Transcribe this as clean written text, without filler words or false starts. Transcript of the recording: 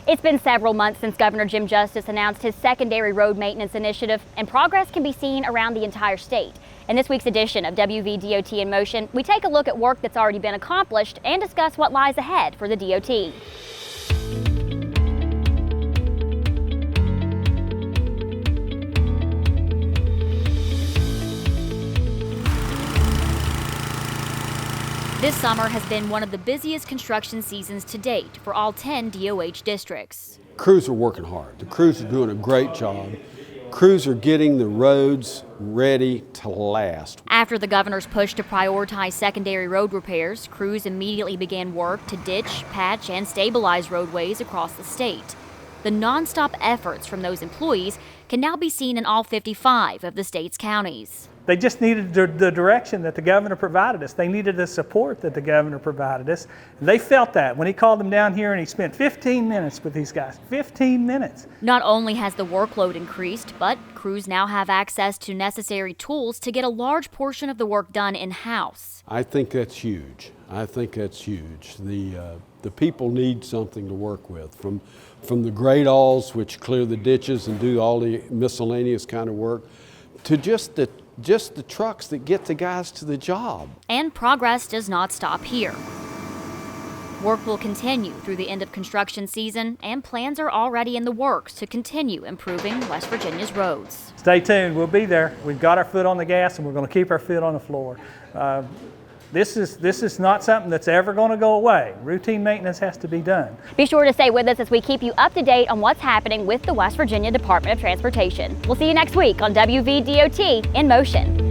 It's been several months since Governor Jim Justice announced his secondary road maintenance initiative, and progress can be seen around the entire state. In this week's edition of WVDOT In Motion, we take a look at work that's already been accomplished and discuss what lies ahead for the DOT. This summer has been one of the busiest construction seasons to date for all 10 DOH districts. Crews are working hard. The crews are doing a great job. Crews are getting the roads ready to last. After the governor's push to prioritize secondary road repairs, crews immediately began work to ditch, patch, and stabilize roadways across the state. The nonstop efforts from those employees can now be seen in all 55 of the state's counties. They just needed the direction that the governor provided us. They needed the support that the governor provided us. And they felt that when he called them down here and he spent 15 minutes with these guys. 15 minutes. Not only has the workload increased, but crews now have access to necessary tools to get a large portion of the work done in-house. I think that's huge. I think that's huge. The people need something to work with. From the grade alls, which clear the ditches and do all the miscellaneous kind of work, to just the trucks that get the guys to the job. And progress does not stop here. Work will continue through the end of construction season, and plans are already in the works to continue improving West Virginia's roads. Stay tuned, we'll be there. We've got our foot on the gas and we're going to keep our foot on the floor. This is not something that's ever going to go away. Routine maintenance has to be done. Be sure to stay with us as we keep you up to date on what's happening with the West Virginia Department of Transportation. We'll see you next week on WVDOT In Motion.